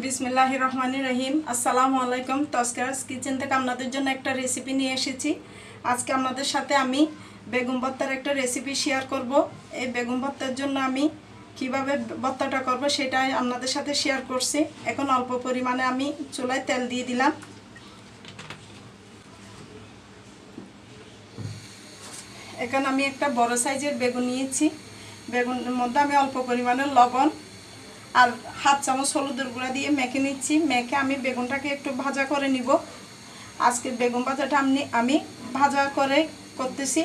বিসমিল্লাহির রহমানির রহিম। আসসালামু আলাইকুম। তস্কারস কিচেন থেকে আপনাদের জন্য একটা রেসিপি নিয়ে এসেছি। আজকে আপনাদের সাথে আমি বেগুন ভর্তার একটা রেসিপি শেয়ার করব। এই বেগুন ভর্তার জন্য আমি কিভাবে ভর্তাটা করব সেটাই আপনাদের সাথে শেয়ার করছি। এখন অল্প পরিমাণে আমি চুলায় তেল দিয়ে দিলাম। এখন আমি একটা বড় সাইজের বেগুন নিয়েছি। বেগুনের মধ্যে আমি অল্প পরিমাণে লবণ আর হাফ চামচ হলুদের গুঁড়া দিয়ে মেখে নিচ্ছি। মেখে আমি বেগুনটাকে একটু ভাজা করে নিব। আজকে বেগুন ভাজাটা আমি ভাজা করে করতেছি।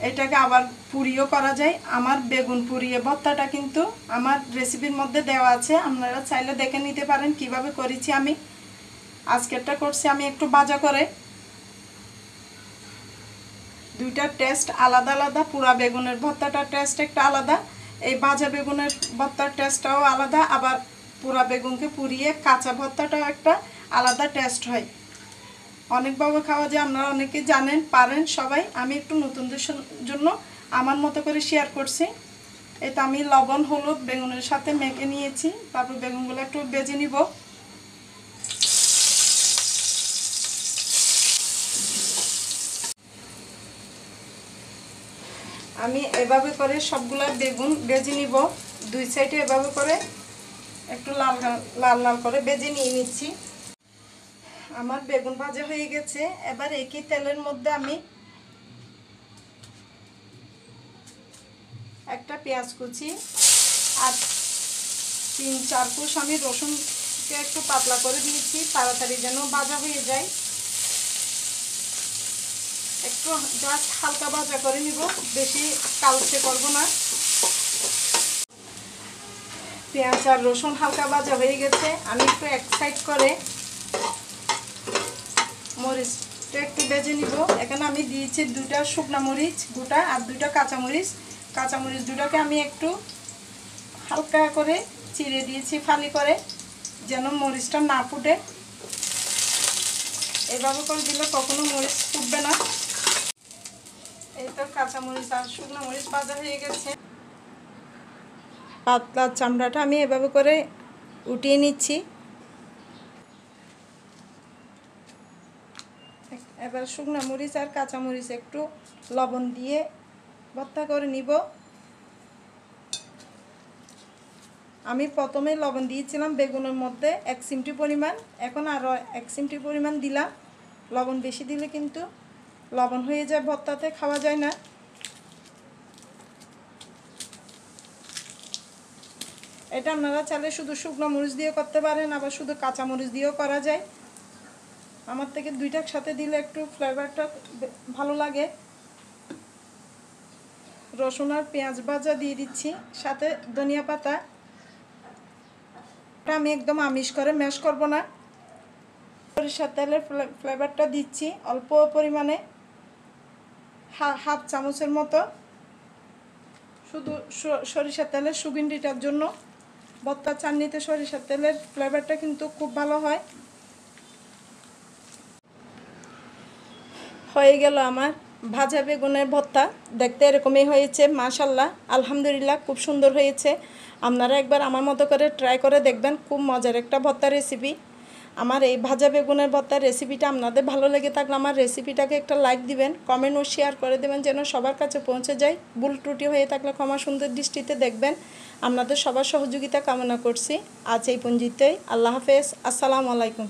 এটাকে আবার পুরিও করা যায়। আমার বেগুন পুরিয়ে ভর্তাটা কিন্তু আমার রেসিপির মধ্যে দেওয়া আছে, আপনারা চাইলে দেখে নিতে পারেন কিভাবে করেছি। আমি আজকেরটা করছি আমি একটু ভাজা করে। দুইটার টেস্ট আলাদা আলাদা। পুরা বেগুনের ভর্তাটার টেস্ট একটা আলাদা, এই ভাজা বেগুনের ভর্তার টেস্টটাও আলাদা। আবার পুরা বেগুনকে পুড়িয়ে কাঁচা ভর্তাটাও একটা আলাদা টেস্ট হয়। অনেকভাবে খাওয়া যায়, আপনারা অনেকে জানেন পারেন সবাই। আমি একটু নতুনদের জন্য আমার মতো করে শেয়ার করছি। এটা আমি লবণ হলুদ বেগুনের সাথে মেখে নিয়েছি। তারপর বেগুনগুলো একটু ভেজে নিব। আমি এভাবে করে সবগুলা বেগুন ভেজে নিব। দুই সাইডে এভাবে করে একটু লাল লাল লাল করে ভেজে নিয়ে নিচ্ছি। আমার বেগুন ভাজা হয়ে গেছে। এবার একই তেলের মধ্যে আমি একটা পেঁয়াজ কুচি আর 3-4 কোষ আমি রসুনকে একটু পাতলা করে দিয়েছি, তাড়াতাড়ি যেন ভাজা হয়ে যায়। একটু জাস্ট হালকা ভাজা করে নিব, বেশি কালচে করব না। পেঁয়াজ আর রসুন হালকা ভাজা হয়ে গেছে। আমি একটু এক সাইড করে মরিচটা একটু ভেজে নিব। এখানে আমি দিয়েছি 2টা শুকনা মরিচ গোটা আর 2টা কাঁচামরিচ। কাঁচামরিচ দুটাকে আমি একটু হালকা করে চিড়ে দিয়েছি ফালি করে, যেন মরিচটা না ফুটে। এভাবে করে দিলে কখনো মরিচ ফুটবে না। এই তো কাঁচামরিচ আর শুকনো মরিচ ভাজা হয়ে গেছে। পাতলা চামড়াটা আমি এভাবে করে উঠিয়ে নিচ্ছি। এবার শুকনো মরিচ আর কাঁচামরিচ একটু লবণ দিয়ে ভর্তা করে নিব। আমি প্রথমে লবণ দিয়েছিলাম বেগুনের মধ্যে 1 চিমটি পরিমাণ, এখন আরও 1 চিমটি পরিমাণ দিলাম। লবণ বেশি দিলে কিন্তু লবণ হয়ে যায়, ভর্তাতে খাওয়া যায় না। এটা আপনারা চাইলে শুধু শুকনো মরিচ দিয়ে করতে পারেন, আবার শুধু কাঁচামরিচ দিয়েও করা যায়। আমার থেকে দুইটার সাথে দিলে একটু ফ্লেভারটা ভালো লাগে। রসুন আর পেঁয়াজ ভাজা দিয়ে দিচ্ছি, সাথে ধনিয়া পাতা। আমি একদম আমিষ করে ম্যাশ করব না। সরিষার তেলের ফ্লেভারটা দিচ্ছি অল্প পরিমাণে, হাফ চামচের মতো, শুধু সরিষার তেলের সুগন্ধিটার জন্য। ভর্তা চাটনিতে সরিষার তেলের ফ্লেভারটা কিন্তু খুব ভালো হয়। হয়ে গেল আমার ভাজা বেগুনের ভর্তা। দেখতে এরকমই হয়েছে, মাশাআল্লাহ আলহামদুলিল্লাহ খুব সুন্দর হয়েছে। আপনারা একবার আমার মতো করে ট্রাই করে দেখবেন, খুব মজার একটা ভর্তা রেসিপি। আমার এই ভাজা বেগুনের ভর্তার রেসিপিটা আপনাদের ভালো লেগে থাকলে আমার রেসিপিটাকে একটা লাইক দিবেন, কমেন্ট ও শেয়ার করে দেবেন, যেন সবার কাছে পৌঁছে যায়। ভুল ত্রুটি হয়ে থাকলে ক্ষমা সুন্দর দৃষ্টিতে দেখবেন। আপনাদের সবার সহযোগিতা কামনা করছি। আজ এই পর্যন্তই। আল্লাহ হাফেজ। আসসালামু আলাইকুম।